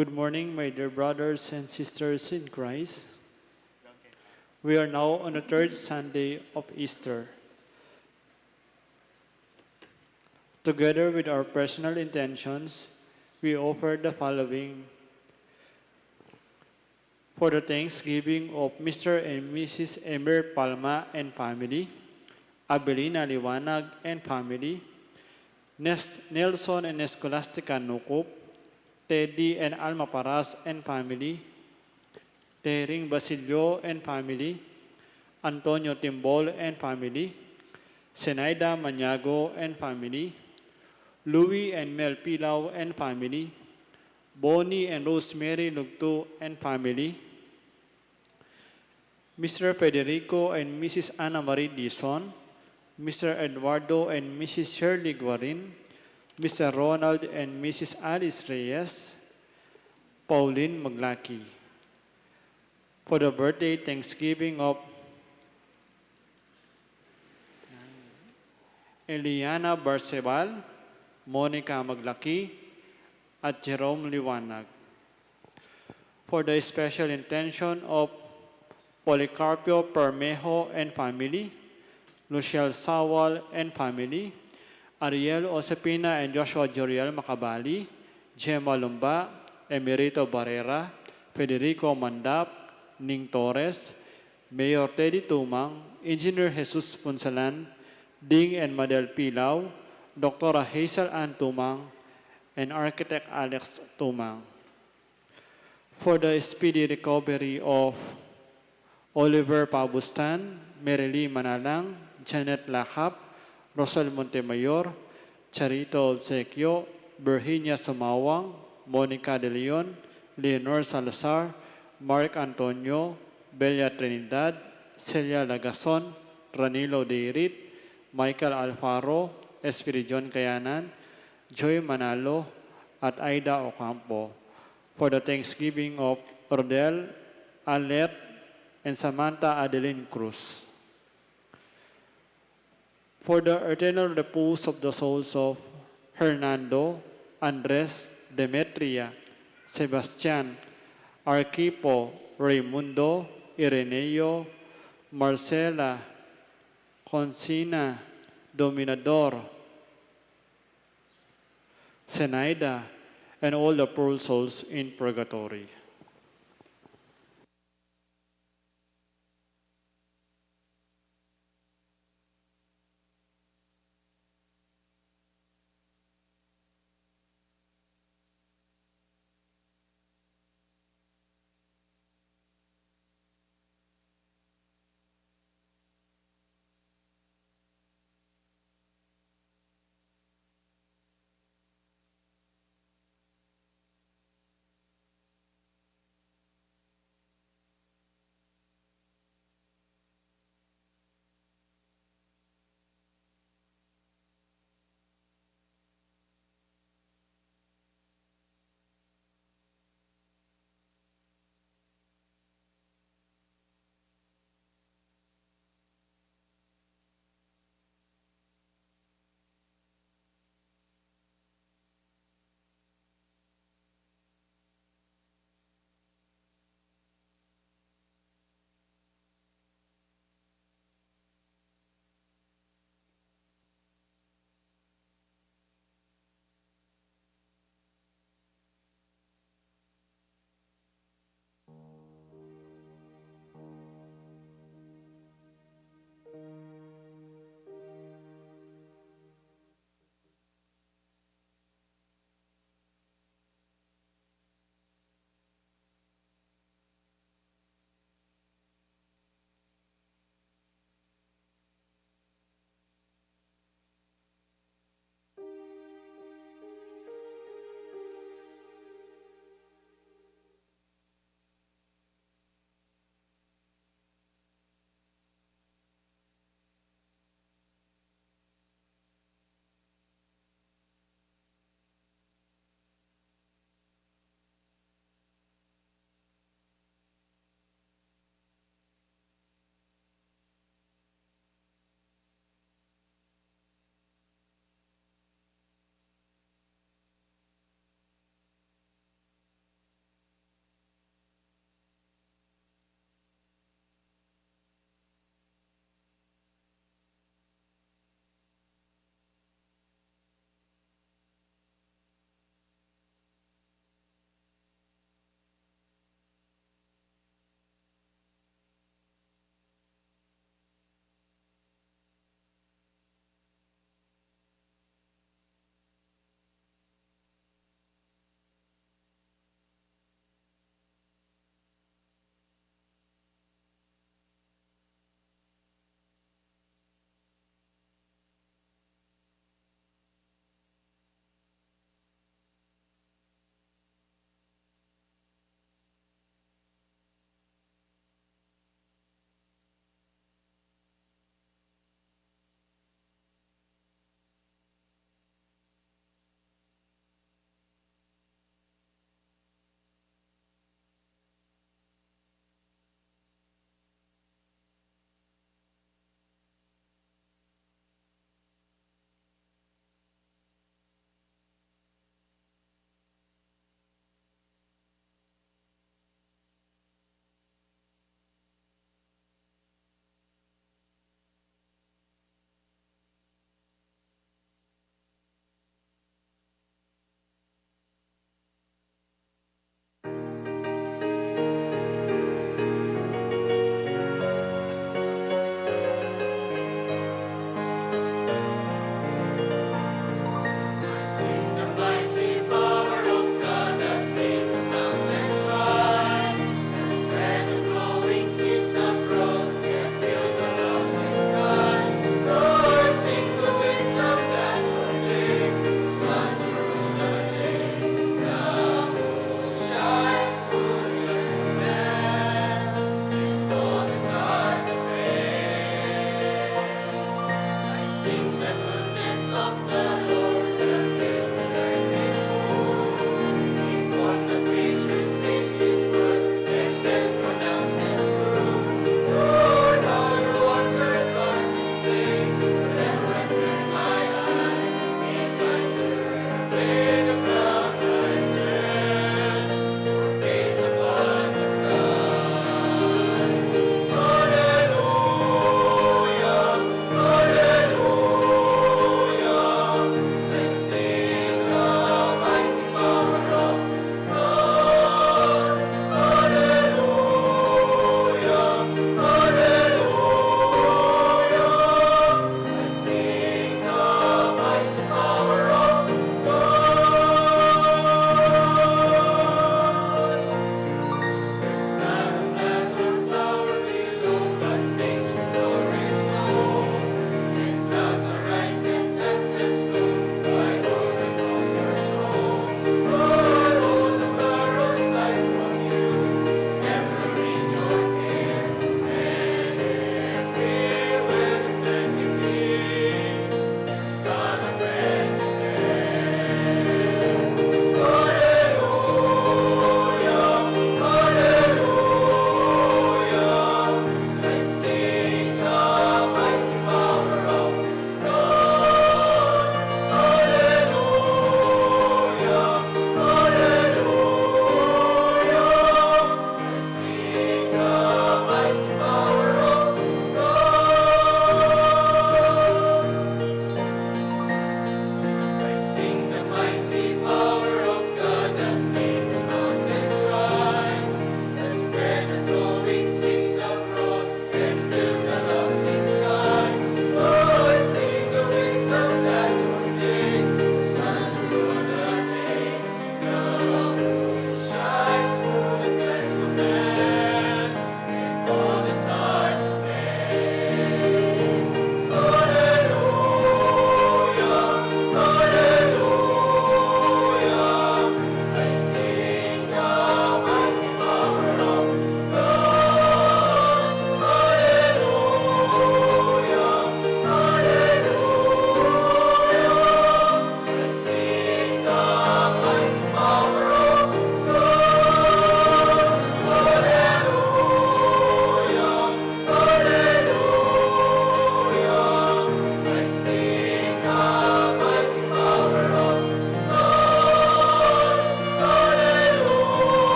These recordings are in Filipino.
Good morning, my dear brothers and sisters in Christ. We are now on the third Sunday of Easter. Together with our personal intentions, we offer the following. For the thanksgiving of Mr. and Mrs. Emer Palma and family, Abelina Liwanag and family, Nelson and Escolastica Nukup, Teddy and Alma Paras and family, Tering Basilio and family, Antonio Timbol and family, Senaida Maniago and family, Louis and Mel Pilaw and family, Bonnie and Rosemary Lugto and family, Mr. Federico and Mrs. Ana Marie Dison, Mr. Eduardo and Mrs. Shirley Guarin, Mr. Ronald and Mrs. Alice Reyes, Pauline Maglaki. For the birthday thanksgiving of Eliana Barcebal, Monica Maglaki, at Jerome Liwanag. For the special intention of Policarpio Permejo and family, Luciel Sawal and family, Ariel Osepina and Joshua Joriel Macabali, Gemma Lumba, Emerito Barrera, Federico Mandap, Ning Torres, Mayor Teddy Tumang, Engineer Jesus Punsalan, Ding and Madel Pilaw, Dr. Hazel Ann Tumang, and Architect Alex Tumang. For the speedy recovery of Oliver Pabustan, Merily Manalang, Janet Lakap, Rosal Montemayor, Charito Obsequio, Virginia Sumawang, Monica De Leon, Leonor Salazar, Mark Antonio, Belia Trinidad, Celia Lagason, Ranilo Deirit, Michael Alfaro, Espiridion Kayanan, Joy Manalo, at Aida Ocampo. For the thanksgiving of Rodel, Alet, and Samantha Adeline Cruz. For the eternal repose of the souls of Hernando, Andres, Demetria, Sebastian, Arquipo, Raimundo, Ireneo, Marcela, Consina, Dominador, Senaida, and all the poor souls in purgatory.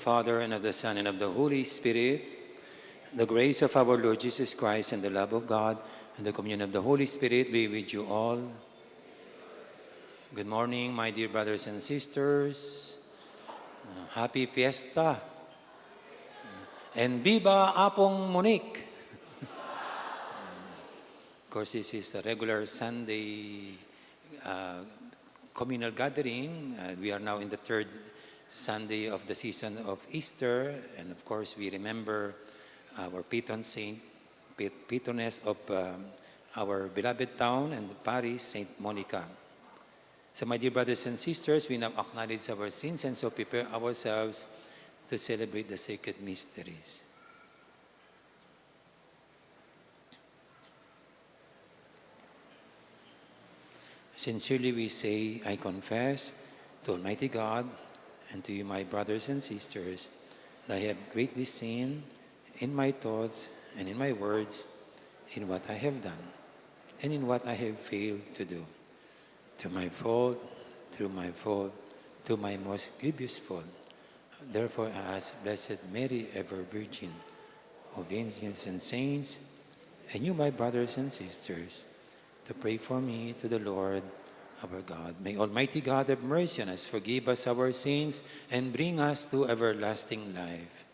Father, and of the Son, and of the Holy Spirit. The grace of our Lord Jesus Christ, and the love of God, and the communion of the Holy Spirit be with you all. Good morning, my dear brothers and sisters. Happy Fiesta. And Viva Apong Monique. Of course, this is a regular Sunday communal gathering. We are now in the third Sunday of the season of Easter. And of course, we remember our patron saint, patroness of our beloved town and parish, Saint Monica. So my dear brothers and sisters, we now acknowledge our sins and so prepare ourselves to celebrate the sacred mysteries. Sincerely we say, I confess to Almighty God and to you, my brothers and sisters, that I have greatly sinned in my thoughts and in my words, in what I have done, and in what I have failed to do. To my fault, through my fault, to my most grievous fault. Therefore I ask Blessed Mary, ever Virgin, of the angels and saints, and you, my brothers and sisters, to pray for me to the Lord our God. May Almighty God have mercy on us, forgive us our sins, and bring us to everlasting life.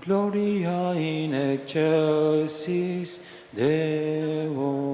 Gloria in excelsis Deo.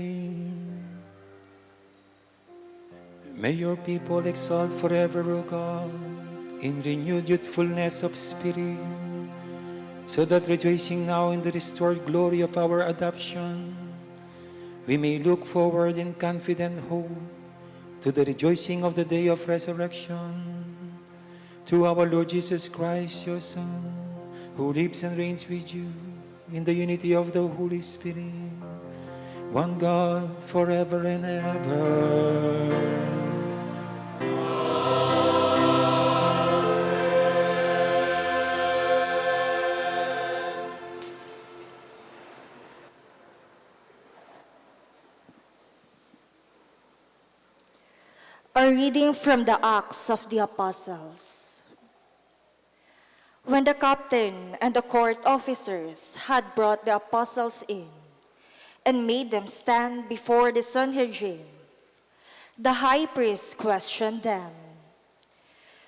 name. May your people exalt forever, O God, in renewed youthfulness of spirit, so that rejoicing now in the restored glory of our adoption, we may look forward in confident hope to the rejoicing of the day of resurrection, through our Lord Jesus Christ, your Son, who lives and reigns with you in the unity of the Holy Spirit, one God, forever and ever. A reading from the Acts of the Apostles. When the captain and the court officers had brought the apostles in and made them stand before the Sanhedrin, the high priest questioned them.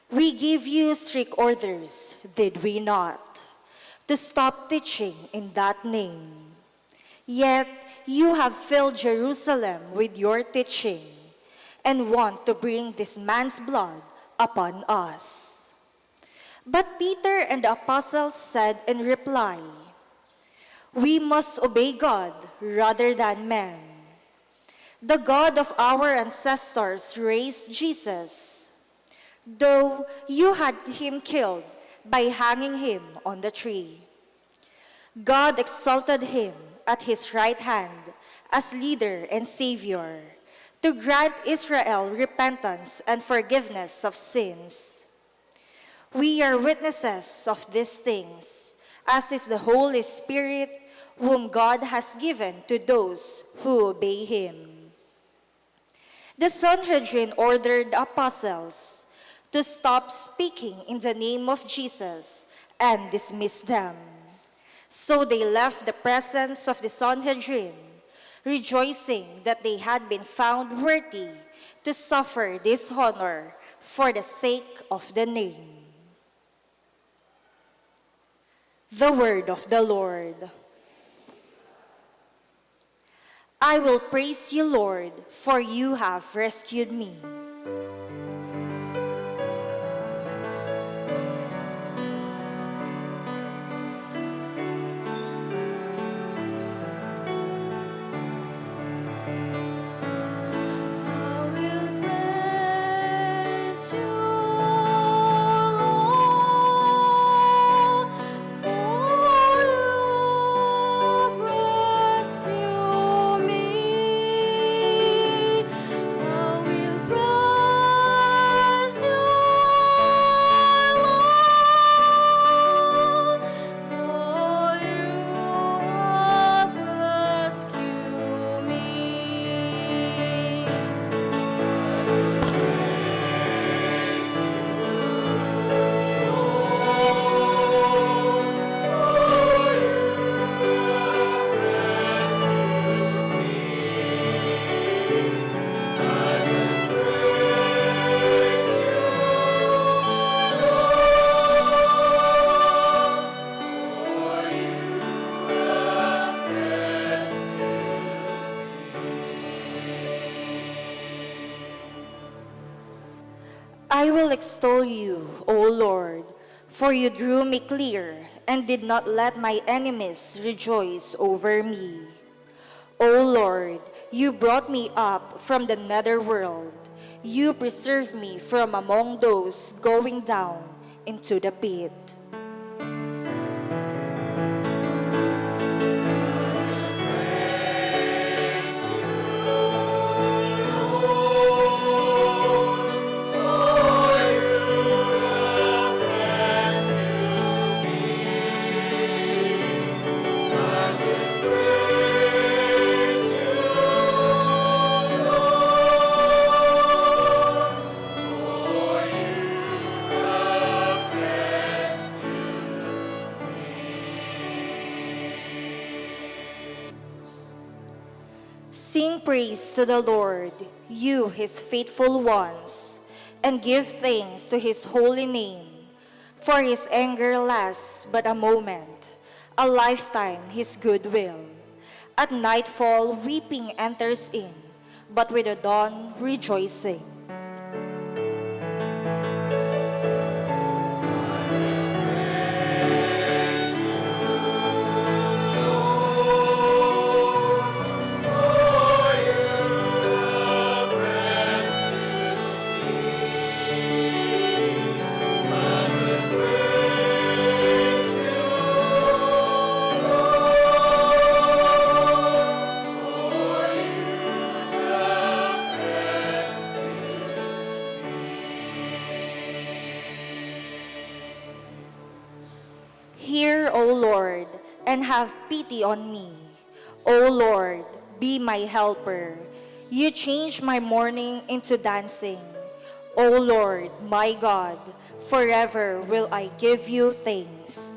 "We gave you strict orders, did we not, to stop teaching in that name? Yet you have filled Jerusalem with your teaching and want to bring this man's blood upon us." But Peter and the apostles said in reply, "We must obey God rather than men. The God of our ancestors raised Jesus, though you had him killed by hanging him on the tree. God exalted him at his right hand as leader and savior, to grant Israel repentance and forgiveness of sins. We are witnesses of these things, as is the Holy Spirit, whom God has given to those who obey him." The Sanhedrin ordered the apostles to stop speaking in the name of Jesus and dismissed them. So they left the presence of the Sanhedrin, rejoicing that they had been found worthy to suffer dishonor for the sake of the name. The word of the Lord. I will praise you, Lord, for you have rescued me. I will extol you, O Lord, for you drew me clear and did not let my enemies rejoice over me. O Lord, you brought me up from the netherworld. You preserved me from among those going down into the pit. Sing praise to the Lord, you his faithful ones, and give thanks to his holy name. For his anger lasts but a moment, a lifetime his goodwill. At nightfall, weeping enters in, but with the dawn, rejoicing. Hear, O Lord, and have pity on me. O Lord, be my helper. You change my mourning into dancing. O Lord, my God, forever will I give you thanks.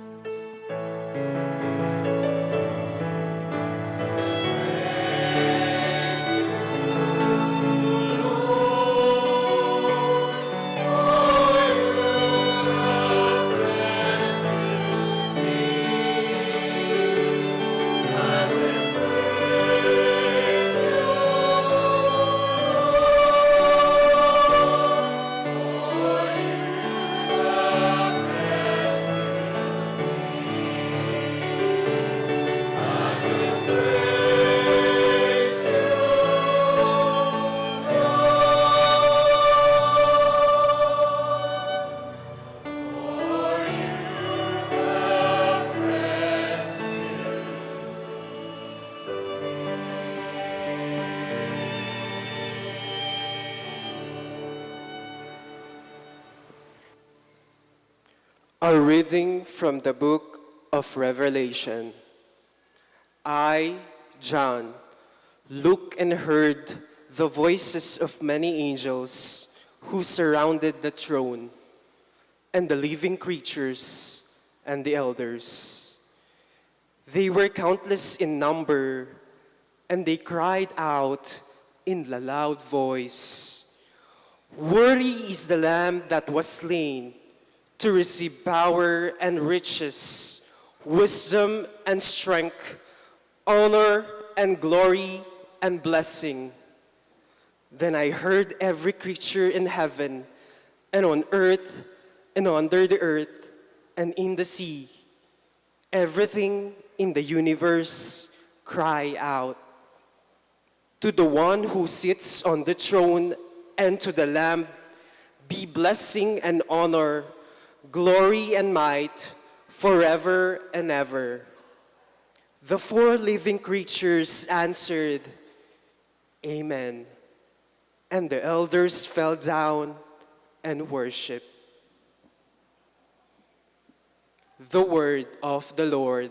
A reading from the book of Revelation. I, John, looked and heard the voices of many angels who surrounded the throne, and the living creatures and the elders. They were countless in number, and they cried out in a loud voice, "Worthy is the Lamb that was slain to receive power and riches, wisdom and strength, honor and glory and blessing." Then I heard every creature in heaven and on earth and under the earth and in the sea, everything in the universe cry out, "To the one who sits on the throne and to the Lamb be blessing and honor, glory and might, forever and ever." The four living creatures answered, "Amen." And the elders fell down and worshiped. The word of the Lord.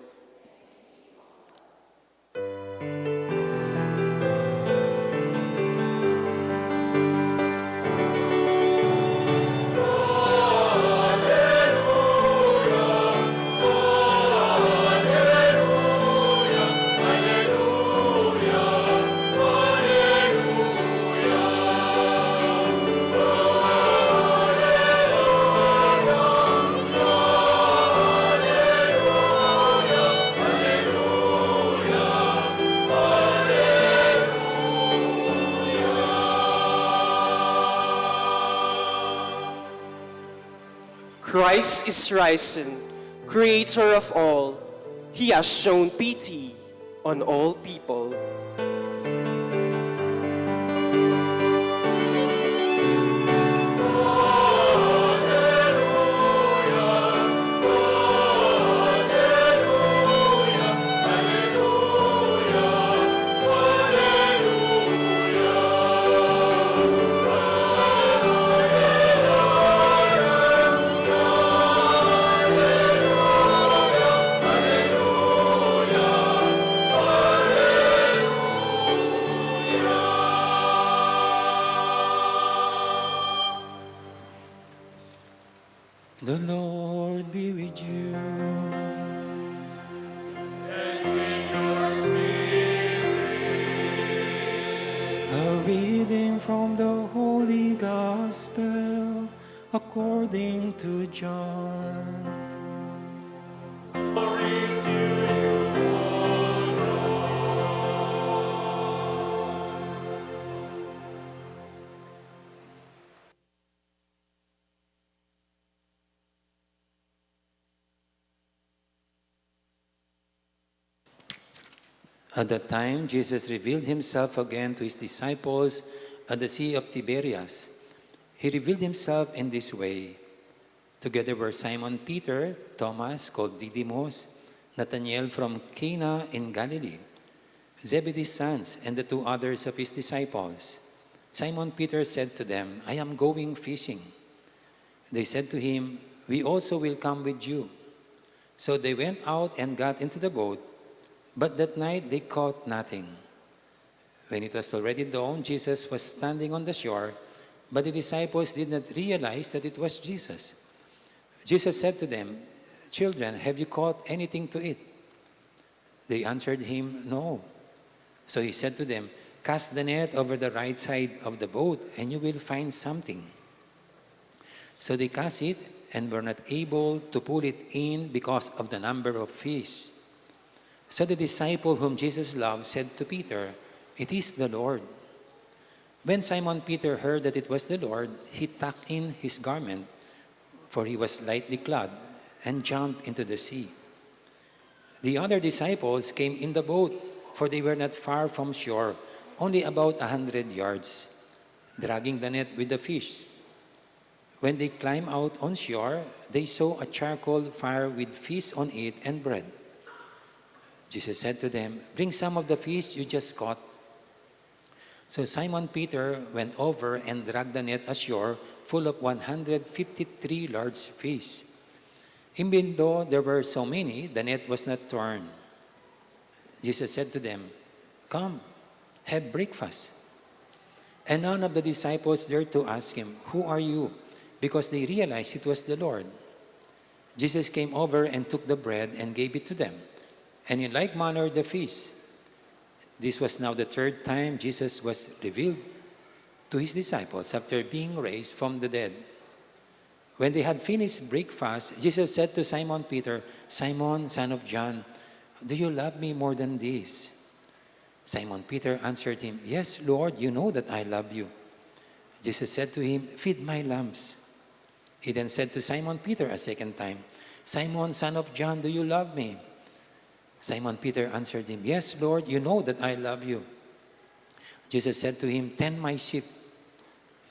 Christ is risen, creator of all. He has shown pity on all people. The Lord be with you. And with your spirit. A reading from the Holy Gospel according to John. Glory to you, O Lord. At that time, Jesus revealed himself again to his disciples at the Sea of Tiberias. He revealed himself in this way. Together were Simon Peter, Thomas, called Didymus, Nathanael from Cana in Galilee, Zebedee's sons, and the two others of his disciples. Simon Peter said to them, I am going fishing. They said to him, we also will come with you. So they went out and got into the boat, but that night they caught nothing. When it was already dawn, Jesus was standing on the shore, but the disciples did not realize that it was Jesus. Jesus said to them, children, have you caught anything to eat? They answered him, no. So he said to them, cast the net over the right side of the boat, and you will find something. So they cast it, and were not able to pull it in because of the number of fish. So the disciple whom Jesus loved said to Peter, it is the Lord. When Simon Peter heard that it was the Lord, he tucked in his garment, for he was lightly clad, and jumped into the sea. The other disciples came in the boat, for they were not far from shore, only about 100 yards, dragging the net with the fish. When they climbed out on shore, they saw a charcoal fire with fish on it and bread. Jesus said to them, bring some of the fish you just caught. So Simon Peter went over and dragged the net ashore full of 153 large fish. Even though there were so many, the net was not torn. Jesus said to them, come, have breakfast. And none of the disciples dared to ask him, who are you? Because they realized it was the Lord. Jesus came over and took the bread and gave it to them, and in like manner the fish. This was now the third time Jesus was revealed to his disciples after being raised from the dead. When they had finished breakfast, Jesus said to Simon Peter, Simon, son of John, do you love me more than this? Simon Peter answered him, yes, Lord, you know that I love you. Jesus said to him, feed my lambs. He then said to Simon Peter a second time, Simon, son of John, do you love me? Simon Peter answered him, yes, Lord, you know that I love you. Jesus said to him, tend my sheep.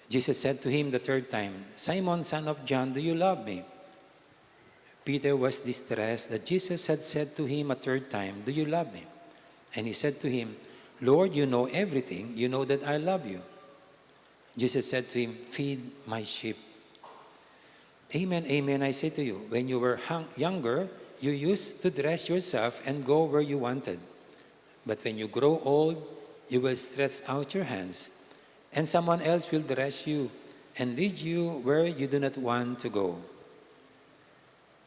Jesus said to him the third time, Simon, son of John, do you love me? Peter was distressed that Jesus had said to him a third time, do you love me? And he said to him, Lord, you know everything. You know that I love you. Jesus said to him, feed my sheep. Amen, amen, I say to you, when you were younger, you used to dress yourself and go where you wanted. But when you grow old, you will stretch out your hands, and someone else will dress you and lead you where you do not want to go.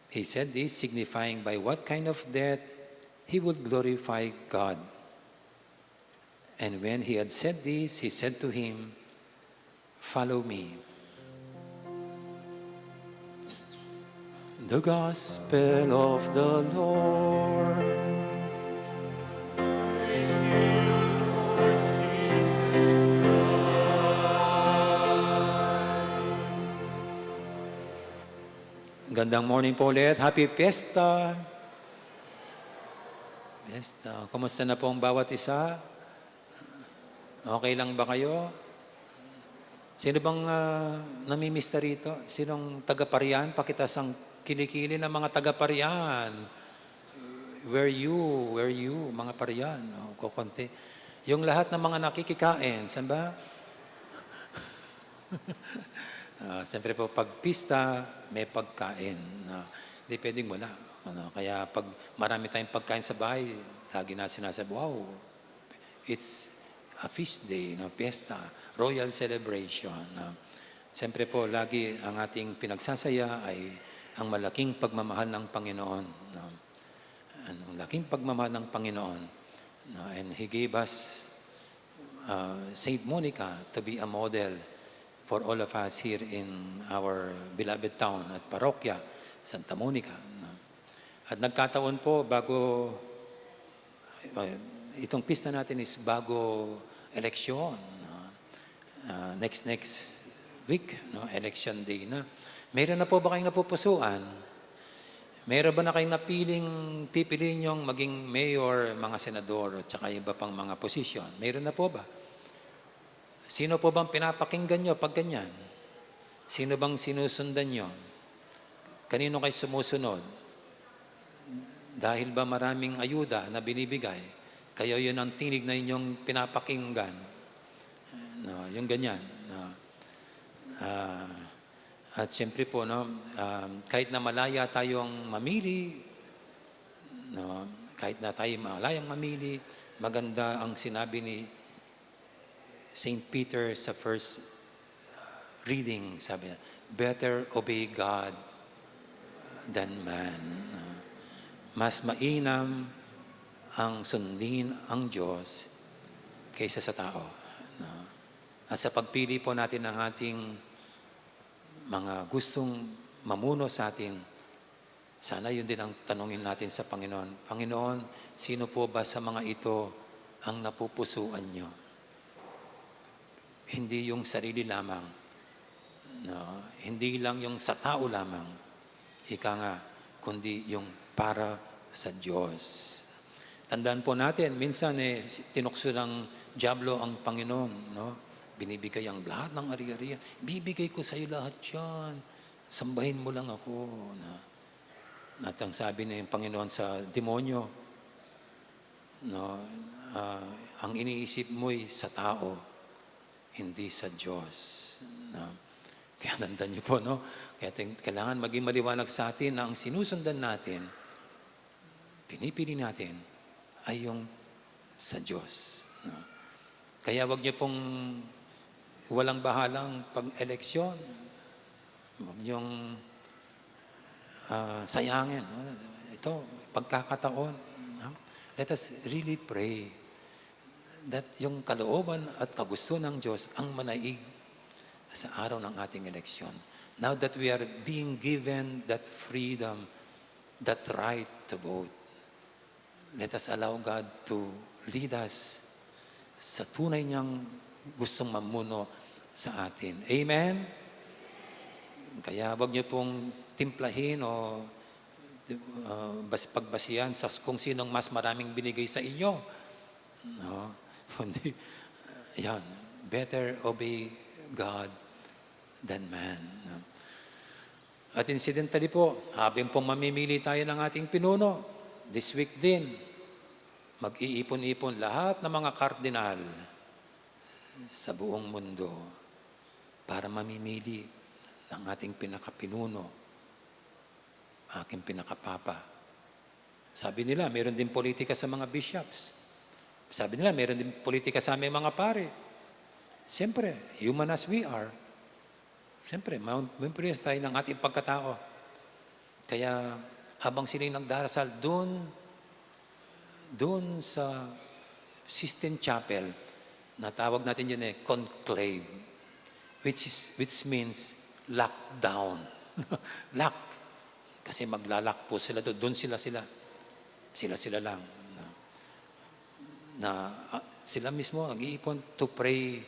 He said this, signifying by what kind of death he would glorify God. And when he had said this, he said to him, follow me. The Gospel of the Lord. Praise you, Lord Jesus Christ. Gandang morning po ulit. Happy Fiesta! Fiesta. Kumusta na po ang bawat isa? Okay lang ba kayo? Sino bang namimista rito? Sinong taga-Parian? Pakitas ang kilikili ng mga taga-Parian. Where you, mga Parian. O, kukunti. Yung lahat ng mga nakikikain, saan ba? Siyempre po, pag pista, may pagkain. Hindi pwedeng wala. Kaya pag marami tayong pagkain sa bahay, lagi na sinasabi, wow, it's a feast day, fiesta, royal celebration. Siyempre po, lagi ang ating pinagsasaya ay ang malaking pagmamahal ng Panginoon. Ang malaking pagmamahal ng Panginoon. And He gave us Saint Monica to be a model for all of us here in our beloved town at Parokya, Santa Monica. At nagkataon po, bago, itong pista natin is bago eleksyon. Next week, election day na. Mayroon na po ba kayong napupusuan? Meron ba na kayong pipiliin yung maging mayor, mga senador, at saka iba pang mga posisyon? Meron na po ba? Sino po bang pinapakinggan nyo pag ganyan? Sino bang sinusundan nyo? Kanino kayo sumusunod? Dahil ba maraming ayuda na binibigay, kayo yun ang tinig na inyong pinapakinggan? No, yung ganyan. No. At siyempre po, no, kahit na malaya tayong mamili, no, kahit na tayo malayang mamili, maganda ang sinabi ni St. Peter sa first reading, sabi niya, better obey God than man. Mas mainam ang sundin ang Diyos kaysa sa tao. No? At sa pagpili po natin ng ating mga gustong mamuno sa atin, sana yun din ang tanungin natin sa Panginoon. Panginoon, sino po ba sa mga ito ang napupusuan nyo? Hindi yung sarili lamang. No? Hindi lang yung sa tao lamang. Ika nga, kundi yung para sa Diyos. Tandaan po natin, minsan tinukso ng Diablo ang Panginoon, no? Binibigay ang lahat ng ari-arian. Bibigay ko sa iyo lahat yan. Sambahin mo lang ako. At ang sabi ng Panginoon sa demonyo, no, ang iniisip mo'y sa tao, hindi sa Diyos. No? Kaya tandaan niyo po, no? Kaya kailangan maging maliwanag sa atin na ang sinusundan natin, pinipili natin, ay yung sa Diyos. No? Kaya wag niyo pong walang bahalang pag-eleksyon. Huwag niyong sayangin. Ito, pagkakataon. Let us really pray that yung kalooban at kagusto ng Diyos ang manaig sa araw ng ating eleksyon. Now that we are being given that freedom, that right to vote, let us allow God to lead us sa tunay niyang gustong mamuno sa atin. Amen? Kaya wag niyo pong timplahin o pagbasihan sa kung sinong mas maraming binigay sa inyo. No? Kundi, yan, better obey God than man. No? At incidentally po, habang pong mamimili tayo ng ating pinuno, this week din, mag-iipon-ipon lahat ng mga kardinal sa buong mundo para mamimili ng ating pinakapinuno, aking pinakapapa. Sabi nila, meron din politika sa mga bishops. Sabi nila, meron din politika sa aming mga pare. Siyempre, human as we are, siyempre, mamimpress tayo ng ating pagkatao. Kaya, habang sila'y nagdarasal doon sa Sistine Chapel, natawag natin yun conclave, which means lockdown. Lock. Kasi maglalak po sila doon. Doon sila lang. Sila mismo nag-iipon to pray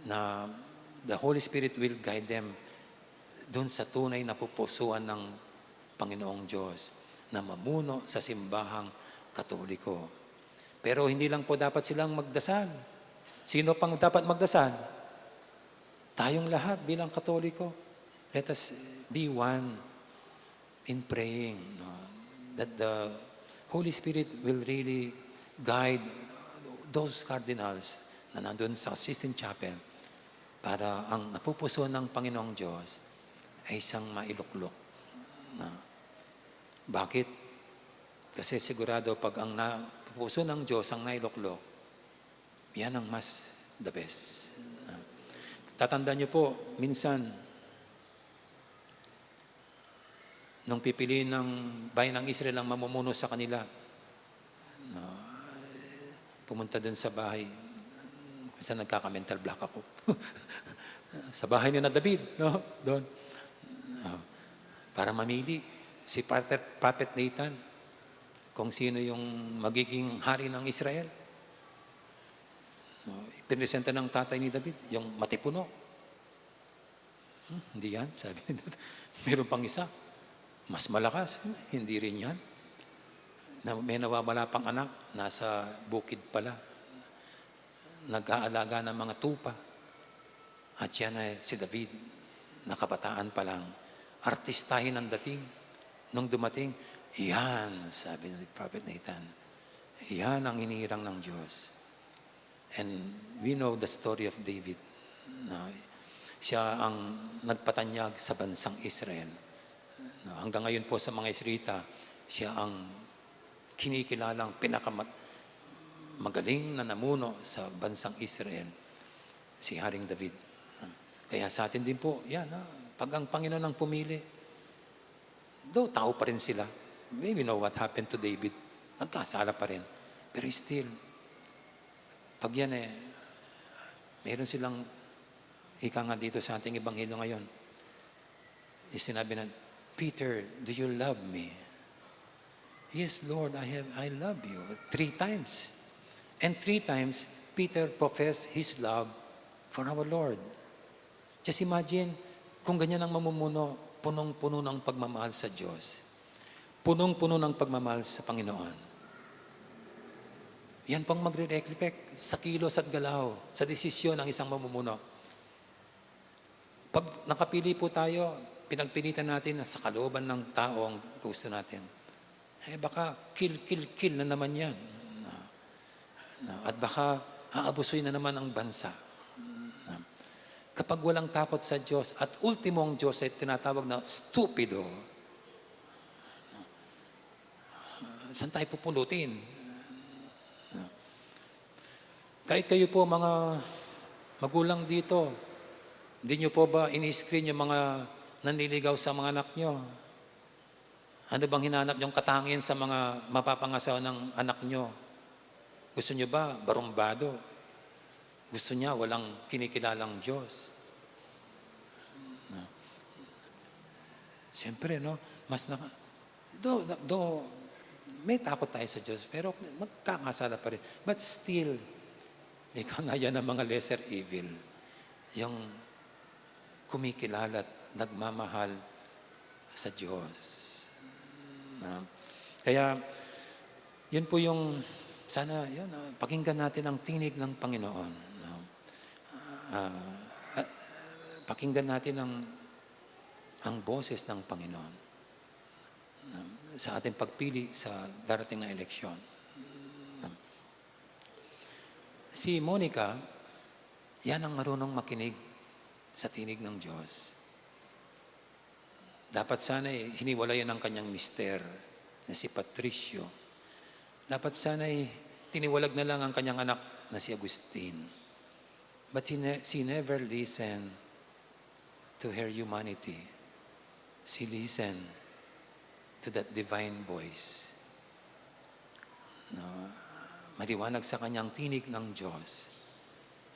na the Holy Spirit will guide them doon sa tunay na pupusuan ng Panginoong Diyos na mamuno sa simbahang Katoliko. Pero hindi lang po dapat silang magdasal. Sino pang dapat magdasal? Tayong lahat bilang Katoliko. Let us be one in praying, no? That the Holy Spirit will really guide those cardinals na nandun sa Sistine Chapel para ang napupuso ng Panginoong Diyos ay isang mailuklok. No? Bakit? Kasi sigurado pag ang puso ng Diyos ang nailuklok, yan ang mas the best. Tatandaan niyo po, minsan, nung pipiliin ng bayan ng Israel ang mamumuno sa kanila, pumunta dun sa bahay, minsan nagkaka-mental block ako. Sa bahay ni na David, no? Doon. Para mamili si Prophet Nathan kung sino yung magiging hari ng Israel. Pinresenta ng tatay ni David, yung matipuno. Hindi yan, sabi ni David. Meron pang isa, Mas malakas, hindi rin yan. May nawawala pang anak, nasa bukid pala. Nag-aalaga ng mga tupa. At yan ay si David, nakabataan pa lang. Artistahin ang dating. Nung dumating, yan, sabi ni Prophet Nathan, yan ang inirang ng Diyos. And we know the story of David. Siya ang nagpatanyag sa bansang Israel. Hanggang ngayon po sa mga Israelita, siya ang kinikilalang magaling na namuno sa bansang Israel, si Haring David. Kaya sa atin din po, yan, pag ang Panginoon ang pumili, though tao pa rin sila, maybe know what happened to David, nagkasala pa rin. Pero still, pag yan mayroon silang ika nga dito sa ating Ebanghelyo ngayon, sinabi na, Peter, do you love me? Yes, Lord, I love you. 3 times. And 3 times, Peter professed his love for our Lord. Just imagine, kung ganyan ang mamumuno, punong-puno ng pagmamahal sa Diyos. Punong-puno ng pagmamahal sa Panginoon. Yan pang magre-reflect sa kilos at galaw, sa desisyon ng isang mamumuno. Pag nakapili po tayo, pinagpilitan natin na sa kalooban ng tao ang gusto natin. Baka kill na naman yan. At baka aabusuin na naman ang bansa. Kapag walang takot sa Diyos at ultimong Diyos ay tinatawag na stupido, saan tayo pupulutin? Kahit kayo po mga magulang dito, hindi nyo po ba ini-screen yung mga nanliligaw sa mga anak nyo? Ano bang hinanap nyong katangin sa mga mapapangasawa ng anak nyo? Gusto nyo ba barumbado? Gusto niya walang kinikilalang Diyos? Siyempre, may takot tayo sa Diyos, pero magkakasala pa rin. But still, may kangaya ng mga lesser evil. Yung kumikilala at nagmamahal sa Diyos. Kaya, yun po yung, sana, pakinggan natin ang tinig ng Panginoon. Pakinggan natin ang boses ng Panginoon sa ating pagpili sa darating na eleksyon. Si Monica, yan ang marunong makinig sa tinig ng Diyos. Dapat sana hiniwalayan ang kanyang mister na si Patricio. Dapat sana tiniwalag na lang ang kanyang anak na si Agustin. But she never listened to her humanity. She listened to that divine voice. Maliwanag sa kanyang tinig ng Diyos.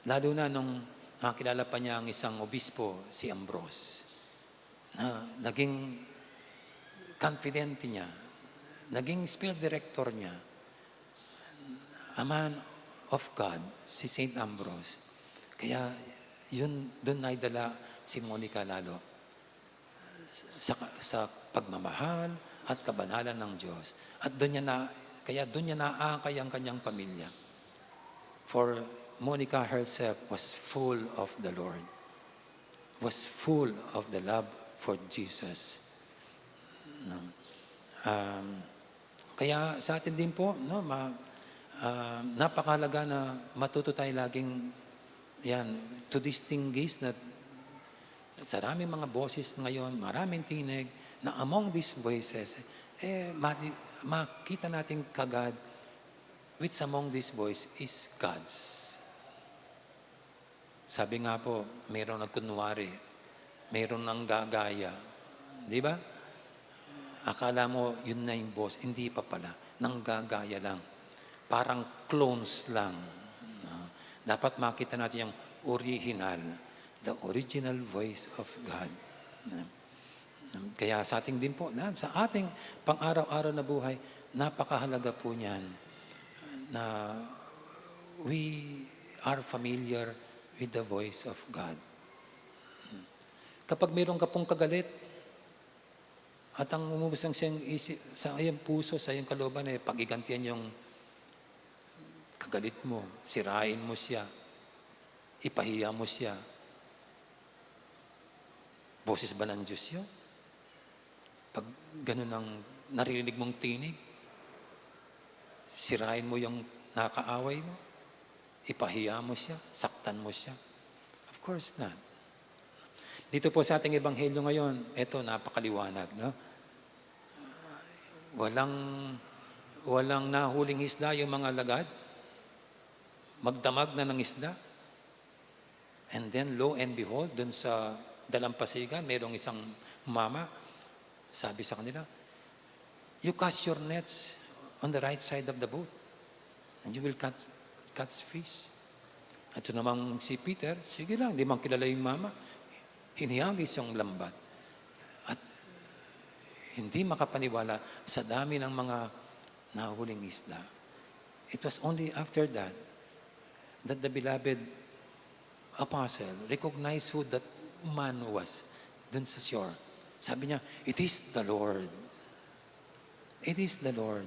Lalo na nung nakakilala pa niya ang isang obispo, si Ambrose, na naging confident niya, naging spirit director niya, a man of God, si Saint Ambrose. Kaya doon naidala si Monica lalo sa pagmamahal at kabanalan ng Diyos. At doon niya naakay ang kanyang pamilya. For Monica herself was full of the Lord, was full of the love for Jesus. Kaya sa atin din po, napakalaga na matuto tayo laging to distinguish that sa maraming mga boses ngayon, maraming tinig, na among these voices, makita natin kagad which among these voices is God's. Sabi nga po, mayroon nagkunwari, mayroon nang gagaya. Di ba? Akala mo yun na yung boss, hindi pa pala, nang gagaya lang. Parang clones lang. Dapat makita natin yung original, the original voice of God. Kaya sa ating din po, sa ating pang-araw-araw na buhay, napakahalaga po niyan na we are familiar with the voice of God. Kapag mayroon ka pong kagalit, At ang umubos lang sa iyong isip, sa iyong puso, sa iyong kalooban pagigantihan yung kagalit mo, sirain mo siya, ipahiya mo siya. Boses ba ng Diyos yun? Pag ganun ang naririnig mong tinig, sirain mo yung nakaaway mo, ipahiya mo siya, saktan mo siya. Of course not. Dito po sa ating ebanghelyo ngayon, ito napakaliwanag, no? Walang nahuling isda yung mga lagad, magdamag na ng isda. And then, lo and behold, dun sa dalampasigan, mayroong isang mama, sabi sa kanila, you cast your nets on the right side of the boat, and you will catch fish. At ito namang si Peter, sige lang, hindi man kilala yung mama, hinihagis yung lambat. At hindi makapaniwala sa dami ng mga nahuling isda. It was only after that the beloved apostle recognized who that man was dun sa shore. Sabi niya, it is the Lord. It is the Lord.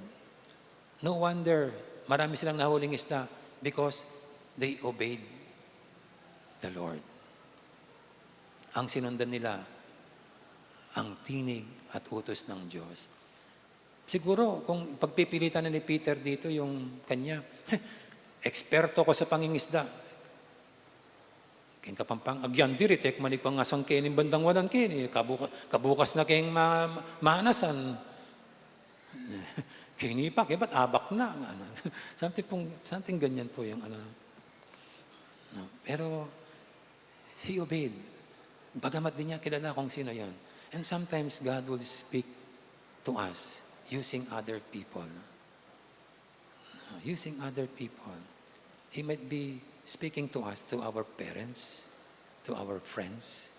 No wonder marami silang nahuling isda because they obeyed the Lord. Ang sinundan nila, ang tinig at utos ng Diyos. Siguro, kung pagpipilitan na ni Peter dito yung kanya, eksperto ko sa pangingisda. Kaya kapampang, agyan diritek, manik pang asang kenin bandang walang kini, kabukas na kayong manasan. Kinipak, ba't abak na? Something ganyan po yung ano. No. Pero, he obeyed. Bagamat din niya kilala kung sino yon. And sometimes God will speak to us using other people. Using other people. He might be speaking to us, to our parents, to our friends,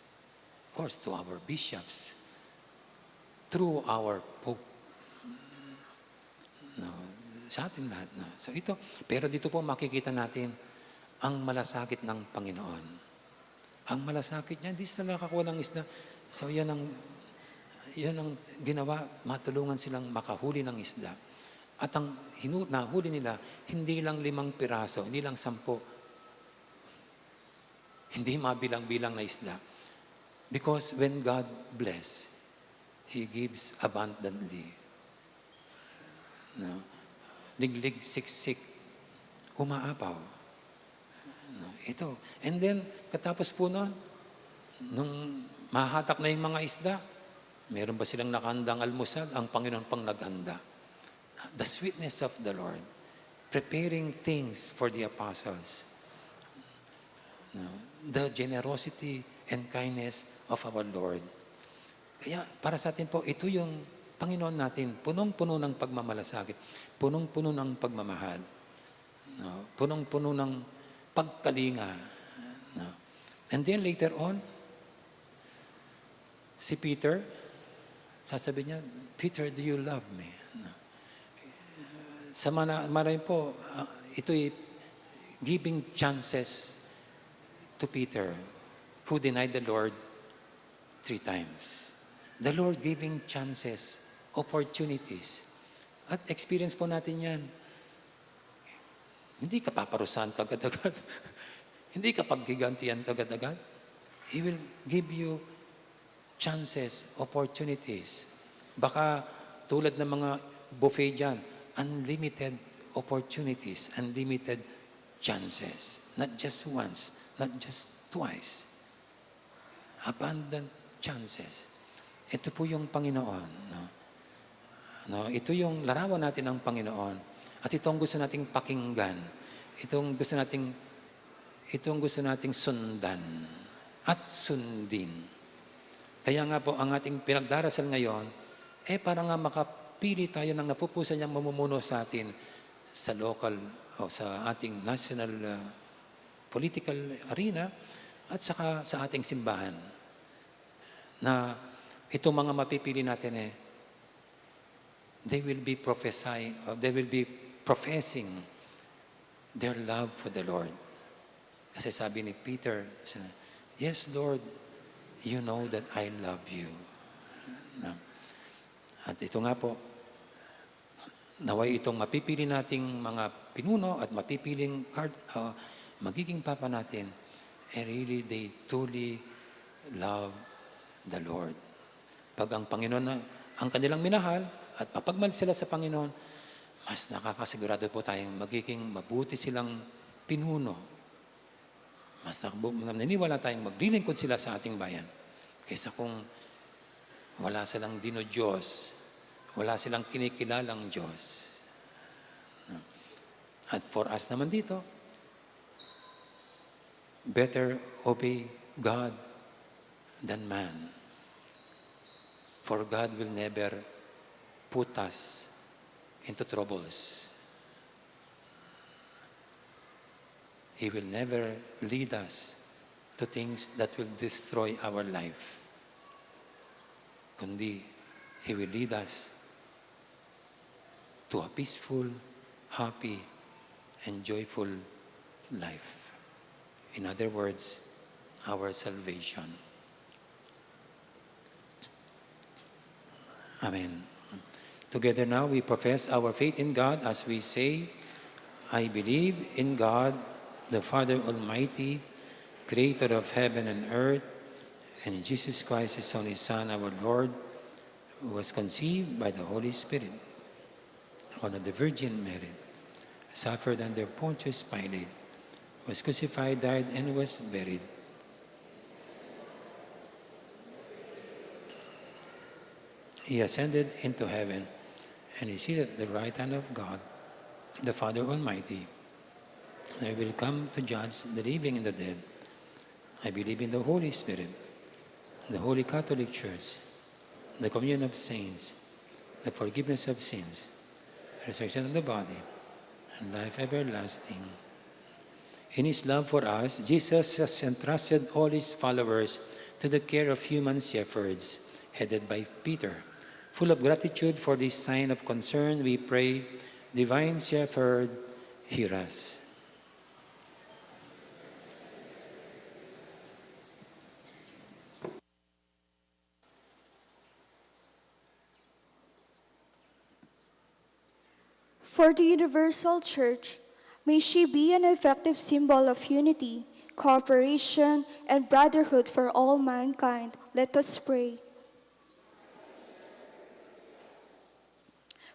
of course, to our bishops, through our Pope. No, sa atin lahat na. So ito, pero dito po makikita natin ang malasakit ng Panginoon. Ang malasakit niya, hindi sila nakakuha ng isda. So yan ang ginawa, matulungan silang makahuli ng isda. At ang nahuli nila, hindi lang 5 piraso, hindi lang 10. Hindi mabilang-bilang na isda. Because when God bless, He gives abundantly. No? Liglig, siksik, umaapaw. No, ito. And then, katapos po nun, nung mahatak na yung mga isda, meron ba silang nakahandang almusal? Ang Panginoon pang naghanda. The sweetness of the Lord. Preparing things for the apostles. No, the generosity and kindness of our Lord. Kaya para sa atin po, ito yung Panginoon natin, punong-puno ng pagmamalasakit, punong-puno ng pagmamahal, no, punong-puno ng pagkalinga. No. And then later on, si Peter, sasabihin niya, Peter, do you love me? No. Sa maraming po, ito'y giving chances to Peter, who denied the Lord 3 times. The Lord giving chances, opportunities. At experience po natin yan. Hindi ka paparusahan kagad-agad. Hindi ka paggigantihan kagad-agad. He will give you chances, opportunities. Baka tulad ng mga buffet dyan, unlimited opportunities, unlimited chances. Not just once, not just twice. Abundant chances. Ito po yung Panginoon. No, ito yung larawan natin ng Panginoon. At ito ang gusto nating pakinggan. Ito ang gusto nating sundan at sundin. Kaya nga po, ang ating pinagdarasal ngayon, para nga makapili tayo ng napupusan niyang mamumuno sa atin sa local o sa ating national political arena at saka sa ating simbahan. Na itong mga mapipili natin they will be professing their love for the Lord. Kasi sabi ni Peter, yes, Lord, you know that I love you. At ito nga po, naway itong mapipili nating mga pinuno at mapipiling magiging papa natin, and really they truly love the Lord. Pag ang Panginoon ang kanilang minahal at mapagmahal sila sa Panginoon, mas nakakasigurado po tayong magiging mabuti silang pinuno. Mas naniniwala tayong maglilingkod sila sa ating bayan kaysa kung wala silang dino-Diyos, wala silang kinikilalang Diyos. At for us naman dito, better obey God than man. For God will never put us into troubles. He will never lead us to things that will destroy our life. Kundi, He will lead us to a peaceful, happy, and joyful life. In other words, our salvation. Amen. Together now, we profess our faith in God as we say, I believe in God, the Father Almighty, creator of heaven and earth, and in Jesus Christ, His only Son, our Lord, who was conceived by the Holy Spirit, born of the Virgin Mary, suffered under Pontius Pilate, was crucified, died, and was buried. He ascended into heaven, and is seated at the right hand of God, the Father Almighty. And He will come to judge the living and the dead. I believe in the Holy Spirit, the Holy Catholic Church, the communion of saints, the forgiveness of sins, the resurrection of the body, and life everlasting. In His love for us, Jesus has entrusted all His followers to the care of human shepherds, headed by Peter. Full of gratitude for this sign of concern, we pray, Divine Shepherd, hear us. For the universal church, may she be an effective symbol of unity, cooperation, and brotherhood for all mankind. Let us pray.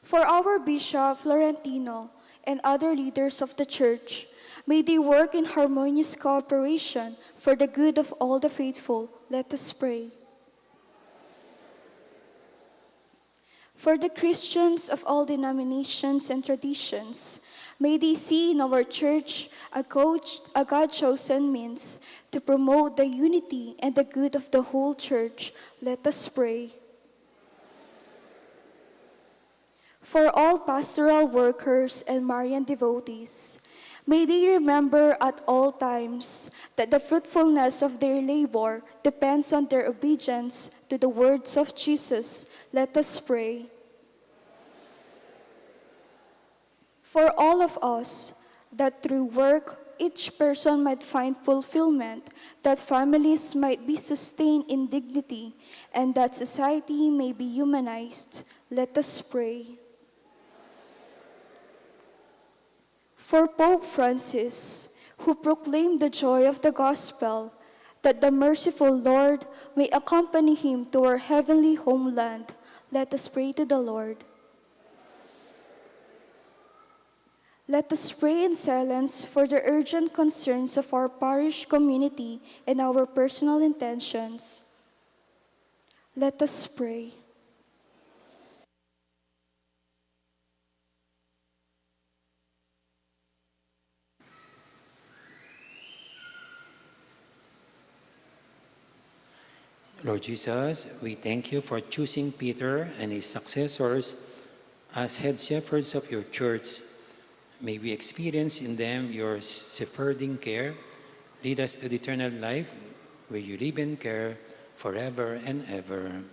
For our Bishop Florentino and other leaders of the church, may they work in harmonious cooperation for the good of all the faithful. Let us pray. For the Christians of all denominations and traditions, may they see in our church a God-chosen means to promote the unity and the good of the whole church. Let us pray. For all pastoral workers and Marian devotees, may they remember at all times that the fruitfulness of their labor depends on their obedience to the words of Jesus. Let us pray. For all of us, that through work each person might find fulfillment, that families might be sustained in dignity, and that society may be humanized. Let us pray. For Pope Francis, who proclaimed the joy of the gospel, that the merciful Lord may accompany him to our heavenly homeland, let us pray to the Lord. Let us pray in silence for the urgent concerns of our parish community and our personal intentions. Let us pray. Lord Jesus, we thank you for choosing Peter and his successors as head shepherds of your church. May we experience in them your shepherding care. Lead us to the eternal life where you live and care forever and ever.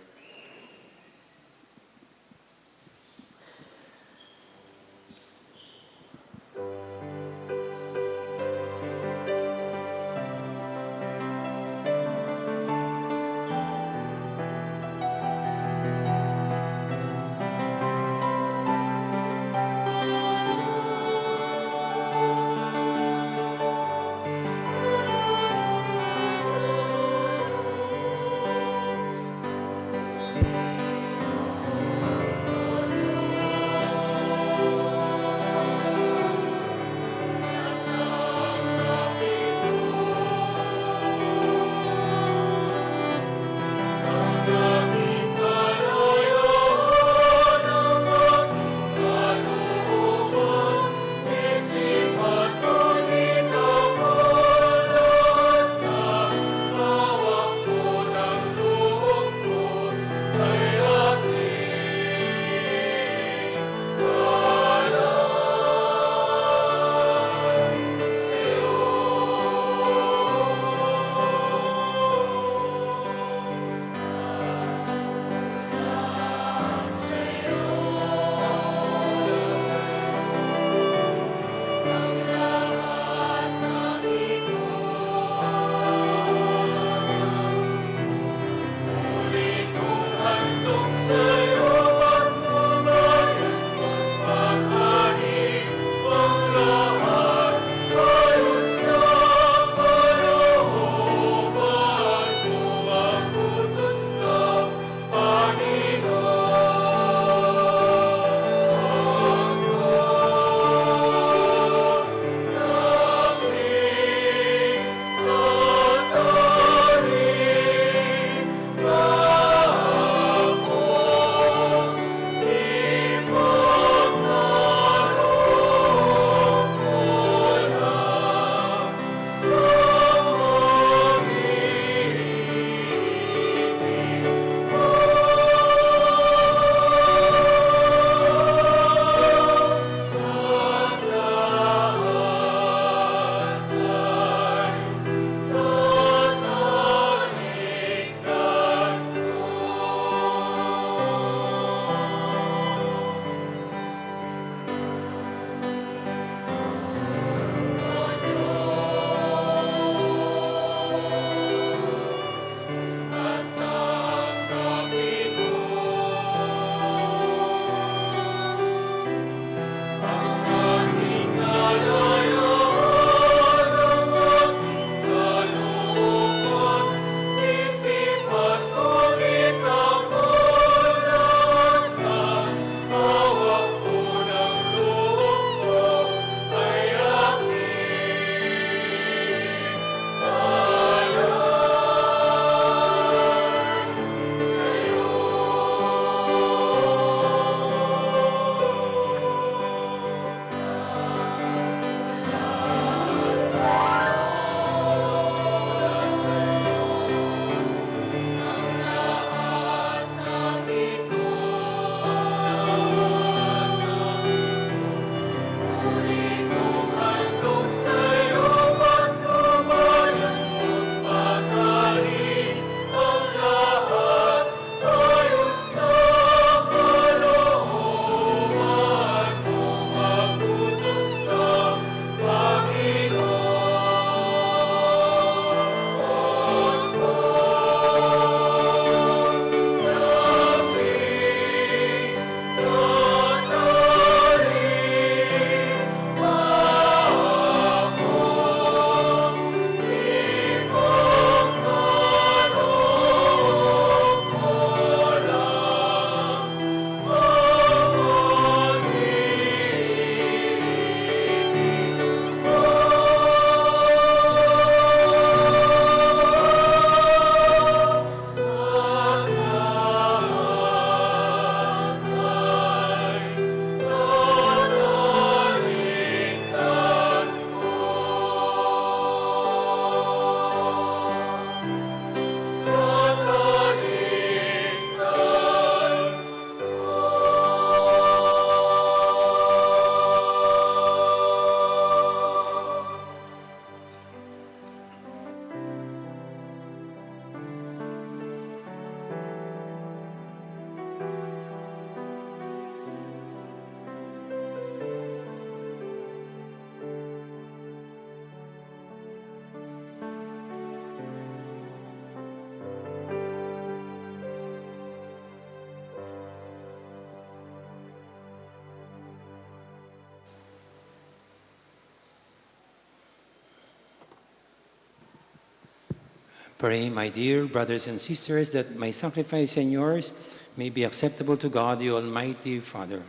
Pray, my dear brothers and sisters, that my sacrifice and yours may be acceptable to God, the Almighty Father.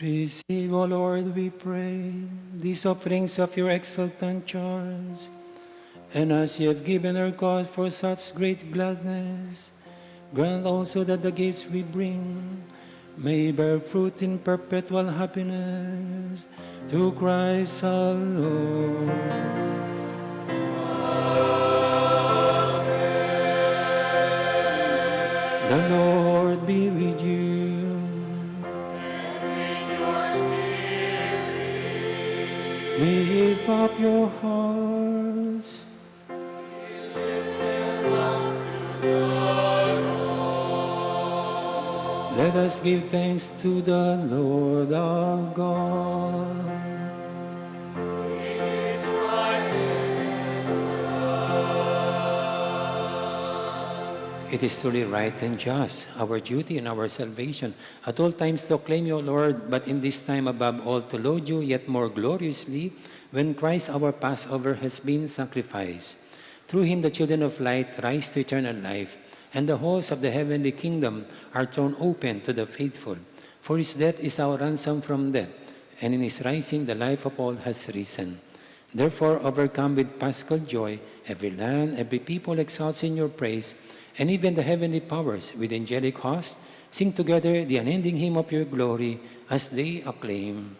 Receive, O Lord, we pray, these offerings of your exultant charge, and as you have given our cause for such great gladness, grant also that the gifts we bring may bear fruit in perpetual happiness. Through Christ our Lord. Amen. The Lord be with you. Lift up your hearts. Let us give thanks to the Lord our God. It is truly right and just, our duty and our salvation, at all times to acclaim you, O Lord, but in this time above all to laud you yet more gloriously, when Christ our Passover has been sacrificed. Through him the children of light rise to eternal life, and the halls of the heavenly kingdom are thrown open to the faithful. For his death is our ransom from death, and in his rising the life of all has risen. Therefore, overcome with paschal joy, every land, every people exalts in your praise, and even the heavenly powers with angelic host sing together the unending hymn of your glory as they acclaim.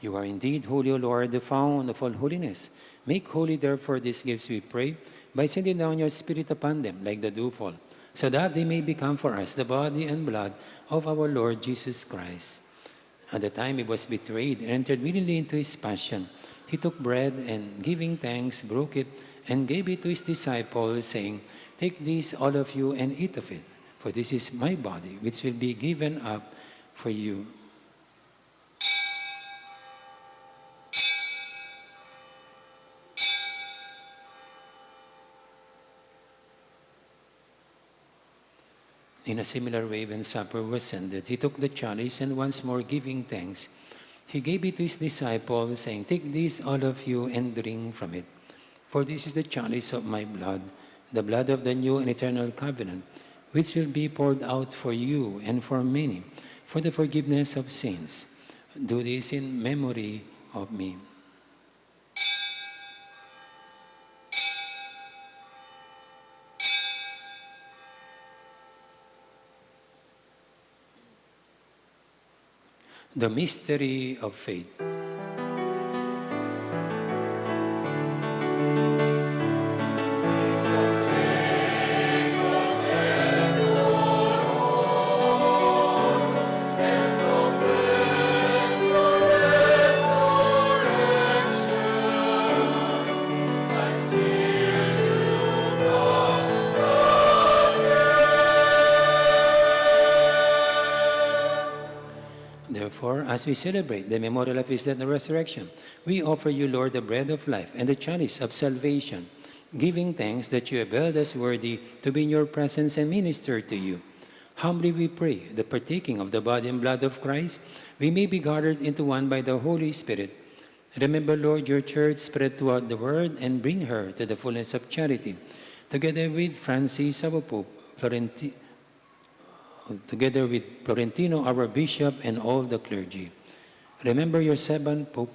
You are indeed holy, O Lord, the fount of all holiness. Make holy, therefore, these gifts, we pray, by sending down your Spirit upon them like the dewfall, so that they may become for us the body and blood of our Lord Jesus Christ. At the time he was betrayed and entered willingly into his passion, he took bread and, giving thanks, broke it and gave it to his disciples, saying, "Take this, all of you, and eat of it, for this is my body, which will be given up for you." In a similar way, when supper was ended, he took the chalice and once more giving thanks, he gave it to his disciples, saying, "Take this, all of you, and drink from it. For this is the chalice of my blood, the blood of the new and eternal covenant, which will be poured out for you and for many, for the forgiveness of sins. Do this in memory of me." The mystery of faith. Therefore, as we celebrate the memorial of his death and resurrection, we offer you, Lord, the bread of life and the chalice of salvation, giving thanks that you have held us worthy to be in your presence and minister to you. Humbly we pray, the partaking of the body and blood of Christ, we may be gathered into one by the Holy Spirit. Remember, Lord, your church spread throughout the world and bring her to the fullness of charity, together with Francis, our Pope, together with Florentino, our Bishop, and all the clergy. Remember your servant, Pope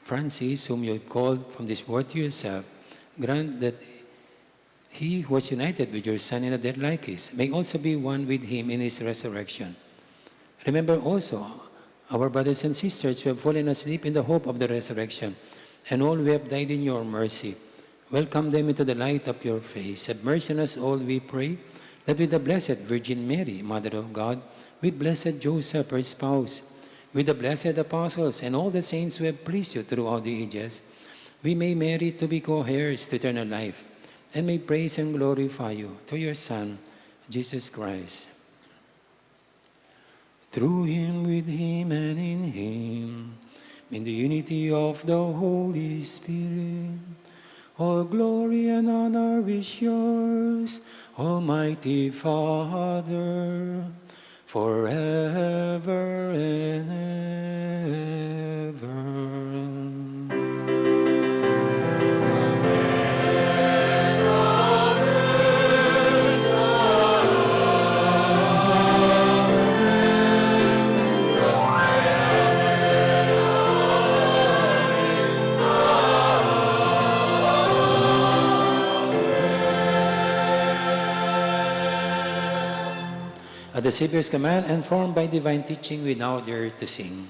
Francis, whom you called from this world to yourself. Grant that he who was united with your Son in a death like his may also be one with him in his resurrection. Remember also our brothers and sisters who have fallen asleep in the hope of the resurrection, and all who have died in your mercy. Welcome them into the light of your face. Have mercy on us all, we pray, that with the Blessed Virgin Mary, Mother of God, with blessed Joseph, her spouse, with the blessed apostles and all the saints who have pleased you throughout the ages, we may merit to be co-heirs to eternal life, and may praise and glorify you through your Son, Jesus Christ. Through him, with him, and in him, in the unity of the Holy Spirit, all glory and honor is yours, Almighty Father, forever and ever. At the Savior's command and formed by divine teaching, we now dare to sing.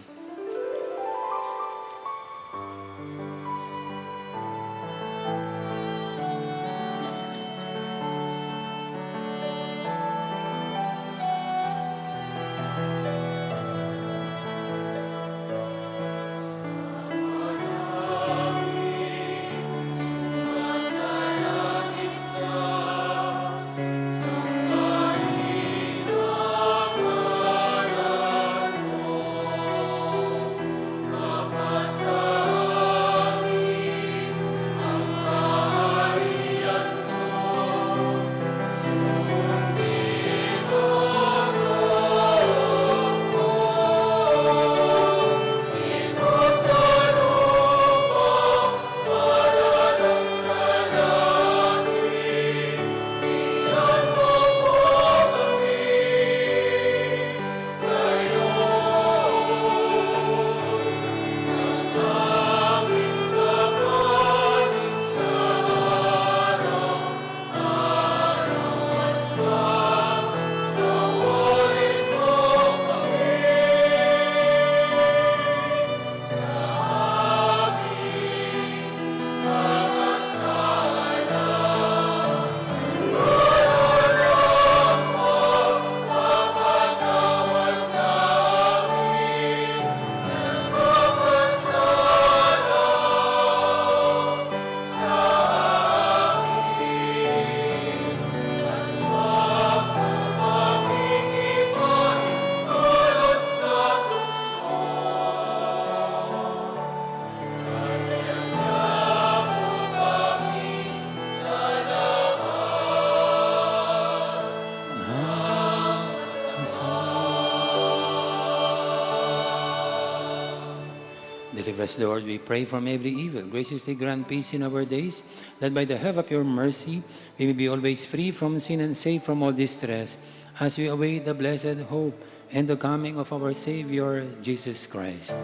Deliver us, Lord, we pray, from every evil. Graciously grant peace in our days, that by the help of your mercy, we may be always free from sin and safe from all distress, as we await the blessed hope and the coming of our Savior, Jesus Christ.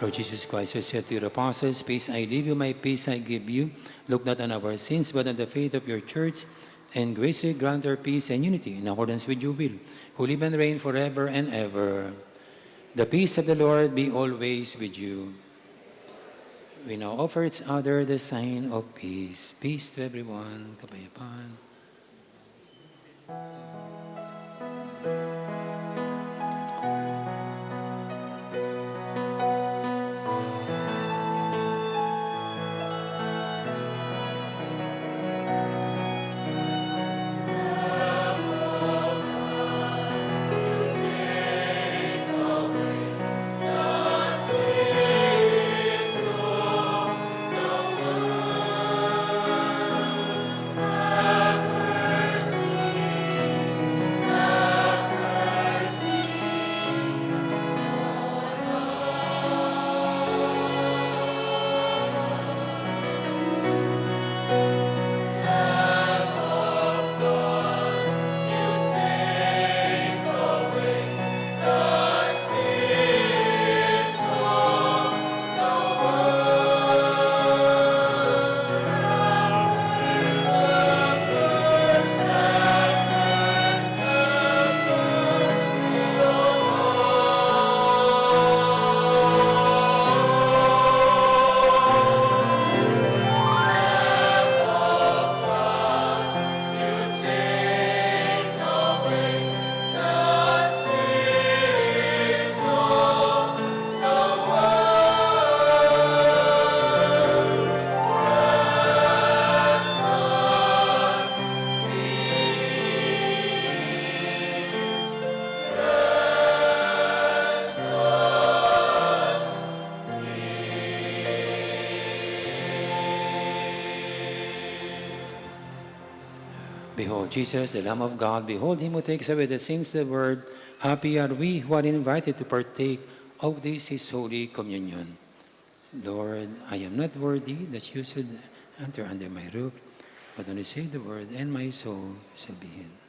Lord Jesus Christ, who said to your apostles, "Peace I leave you, my peace I give you. Look not on our sins, but on the faith of your church, and graciously grant her peace and unity in accordance with your will, who live and reign forever and ever. The peace of the Lord be always with you. We now offer each other the sign of peace. Peace to everyone. Kapayapaan. Behold Jesus, the Lamb of God. Behold him who takes away the sins of the world. Happy are we who are invited to partake of this his holy communion. Lord, I am not worthy that you should enter under my roof, but only say the word, and my soul shall be healed.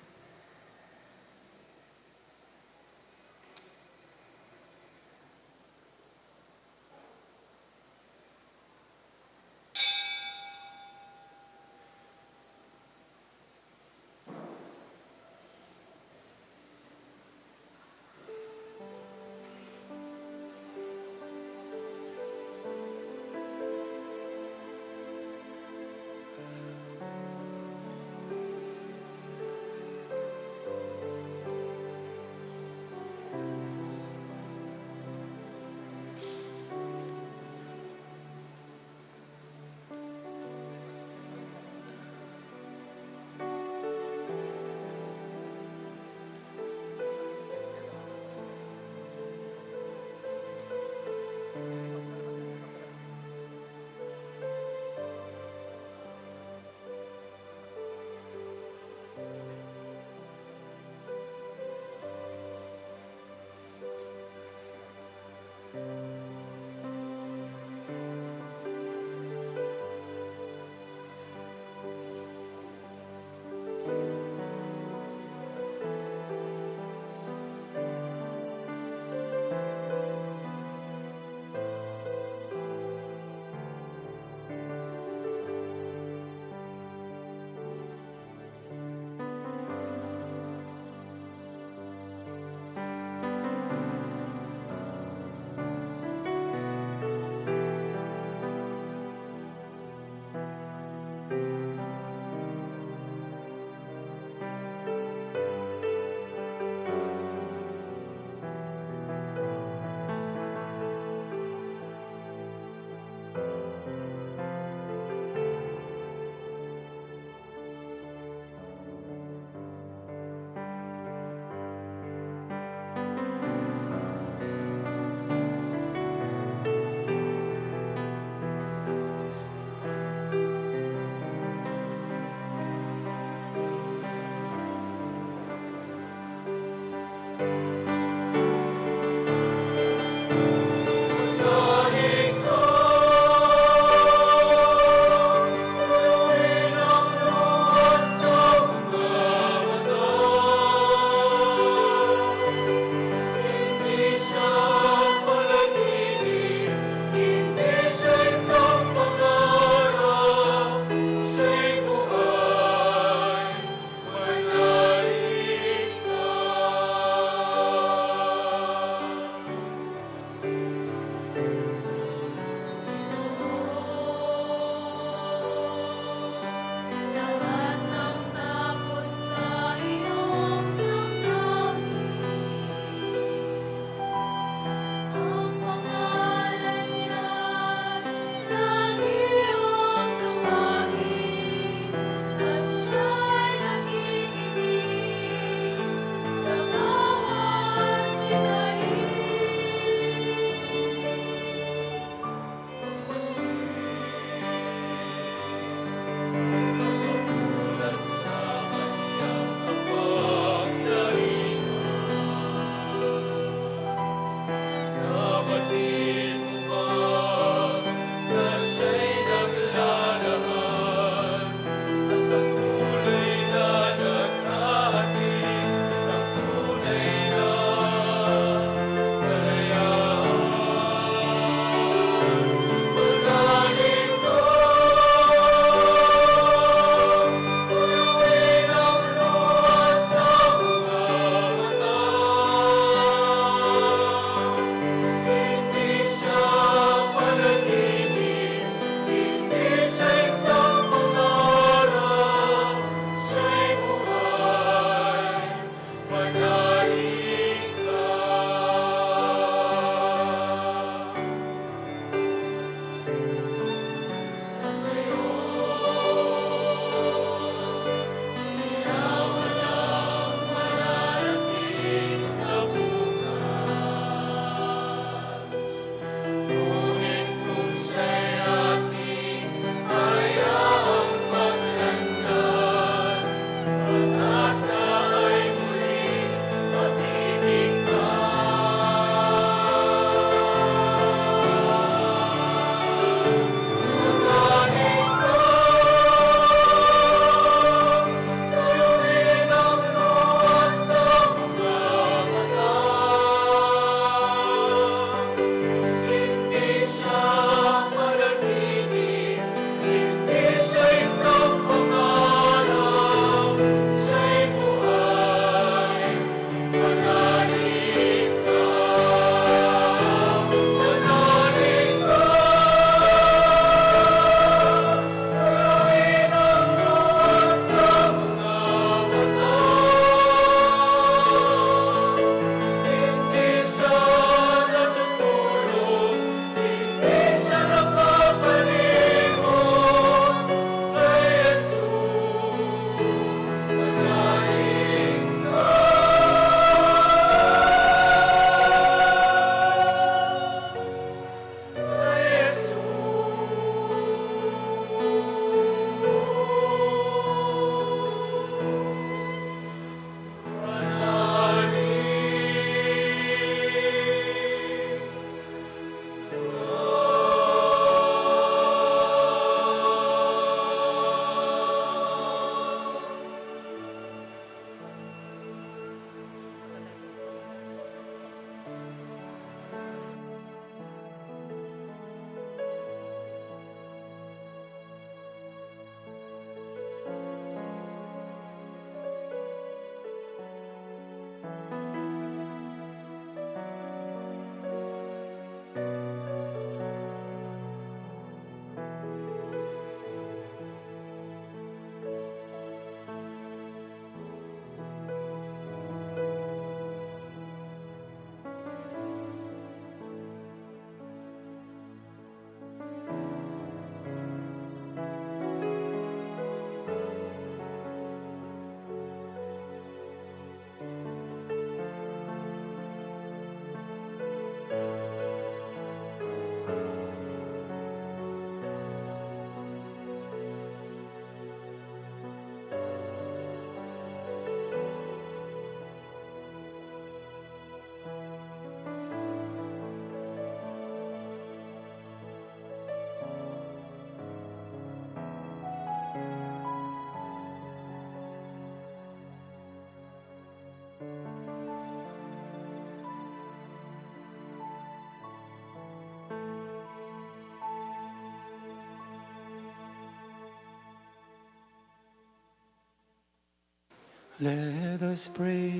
Let us pray.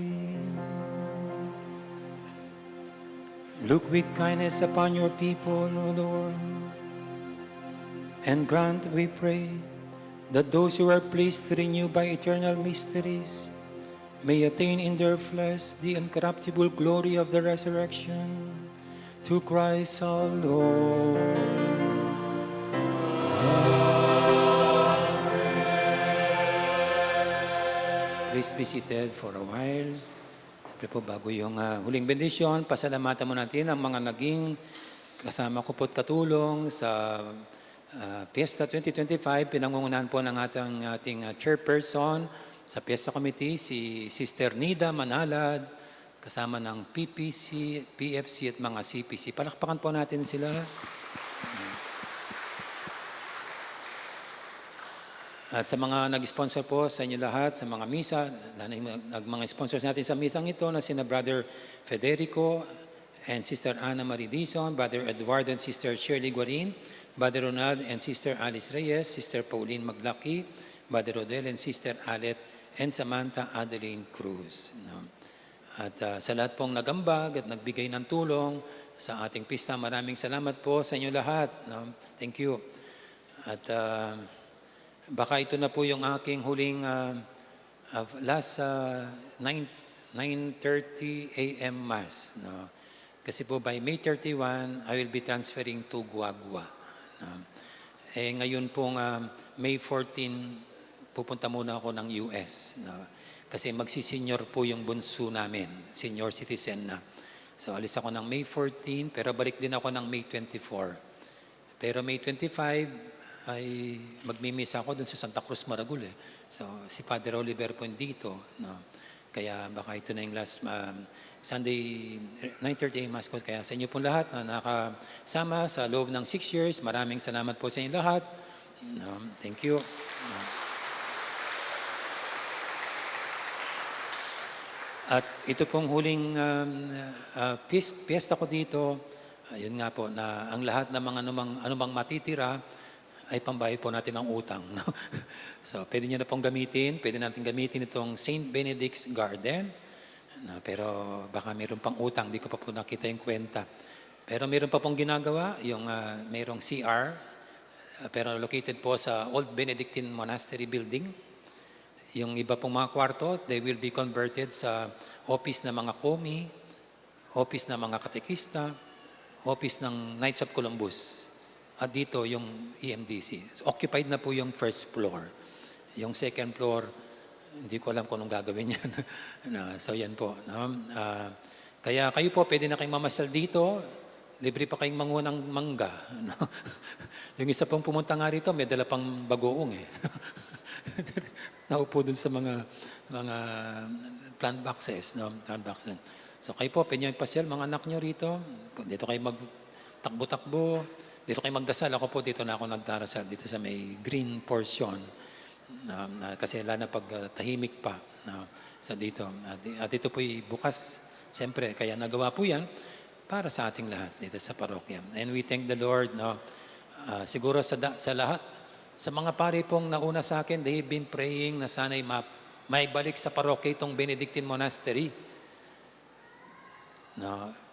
Look with kindness upon your people, O Lord, and grant, we pray, that those who are pleased to renew by eternal mysteries may attain in their flesh the incorruptible glory of the resurrection. Through Christ our Lord. Please be seated for a while. Siyempre po, bago yung huling bendisyon, pasalamatan mo natin ang mga naging kasama ko po't katulong sa Fiesta 2025. Pinangungunahan po ng ating chairperson sa Fiesta Committee, si Sister Nida Manalad, kasama ng PPC, PFC at mga CPC. Palakpakan po natin sila. At sa mga nag-sponsor po sa inyo lahat, sa mga misa, mga sponsors natin sa misang ito na sina Brother Federico and Sister Ana Marie Dizon, Brother Eduardo and Sister Shirley Guarin, Brother Ronald and Sister Alice Reyes, Sister Pauline Maglaki, Brother Rodel and Sister Alet, and Samantha Adeline Cruz. At sa lahat pong nagambag at nagbigay ng tulong sa ating pista, maraming salamat po sa inyo lahat. Thank you. At baka ito na po yung aking huling last 9:30 a.m. Mass. No? Kasi po by May 31, I will be transferring to Guagua. No? Ngayon pong May 14, pupunta muna ako ng US. No? Kasi magsisenyor po yung bunso namin, senior citizen na. So alis ako ng May 14, pero balik din ako ng May 24. Pero May 25, ay magmimisa ako dun sa Santa Cruz, Maragul. So, si Padre Oliver po dito. No? Kaya baka ito na yung last Sunday, 9:30 Mass ko. Kaya sa inyo po lahat na nakasama sa loob ng 6 years, maraming salamat po sa inyo lahat. No? Thank you. No? At ito pong huling fiesta ko dito, yun nga po, na ang lahat ng mga anumang matitira, ay pambayad po natin ang utang. No? So, pwede nyo na pong gamitin. Pwede natin gamitin itong St. Benedict's Garden. No, pero baka mayroon pang utang. Di ko pa po nakita yung kwenta. Pero mayroon pa pong ginagawa. Yung mayroong CR. Pero located po sa Old Benedictine Monastery Building. Yung iba pong mga kwarto, they will be converted sa office ng mga komi, office ng mga katekista, office ng Knights of Columbus. At dito yung EMDC. Occupied na po yung first floor. Yung second floor, hindi ko alam kung anong gagawin yan. So yan po. No? Kaya kayo po, pwede na kayong mamasyal dito. Libre pa kayong mangunang mangga. No? Yung isa pong pumunta nga rito, may dala pang bagoong eh. Naupo dun sa mga plant boxes. No? Plant boxes. So kayo po, pwede nyo ipasyal, mga anak nyo rito. Dito kayo magtakbo-takbo. Dito kayo magdasal. Ako po dito na ako nagdarasal. Dito sa may green portion. Kasi lalo na pag tahimik pa. So dito. At ito po'y bukas. Siyempre, kaya nagawa po yan para sa ating lahat dito sa parokya. And we thank the Lord. No? Siguro sa lahat, sa mga pare pong nauna sa akin, they've been praying na sana'y may balik sa parokya itong Benedictine Monastery.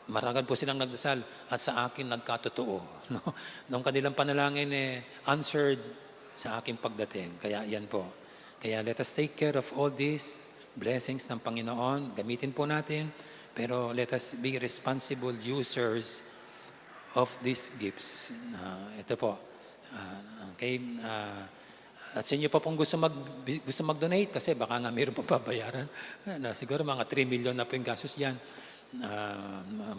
Maragad po silang nagdasal at sa akin nagkatotoo. No? Noong kanilang panalangin answered sa aking pagdating. Kaya yan po. Kaya let us take care of all these blessings ng Panginoon. Gamitin po natin. Pero let us be responsible users of these gifts. Ito po. Okay. At sa inyo pa pong gusto mag-donate kasi baka nga mayroon pa babayaran. Siguro mga 3 million na po yung gastos yan.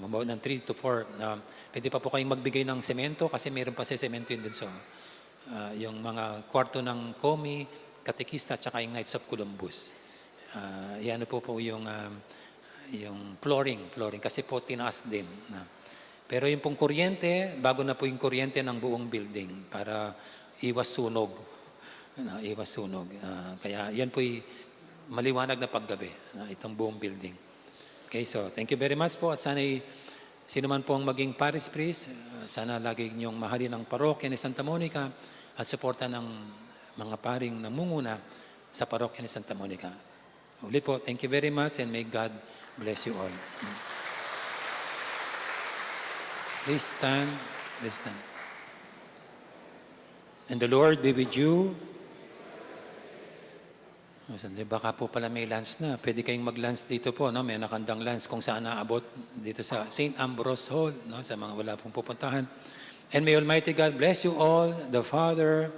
Mabawad ng 3 to 4. Pwede pa po kayong magbigay ng semento kasi mayroon pa sa semento yun dun. So, yung mga kwarto ng komi, katekista, tsaka yung Knights of Columbus. Yan po yung flooring kasi po tinaas din. Pero yung pong kuryente, bago na po yung kuryente ng buong building para iwas sunog. Iwas sunog. Kaya yan po'y maliwanag na paggabi, itong buong building. Okay, so thank you very much po at sana'y sino man po ang maging parish priest, sana lagi niyong mahalin ang parokya ni Santa Monica at suporta ng mga paring namumuna sa parokya ni Santa Monica. Ulit po, thank you very much and may God bless you all. Please stand. Please stand. And the Lord be with you. Sandali, baka po pala may lunch na. Pwede kayong mag-lunch dito po, no? May nakandang lunch kung saan naabot dito sa St. Ambrose Hall, no? Sa mga wala pong pupuntahan. And may Almighty God bless you all, the Father,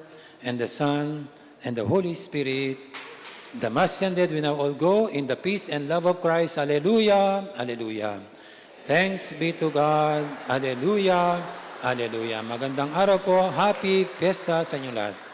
and the Son, and the Holy Spirit. The Mass ended, we now all go in the peace and love of Christ. Alleluia, alleluia. Thanks be to God. Alleluia, alleluia. Magandang araw po. Happy Fiesta sa inyo lahat.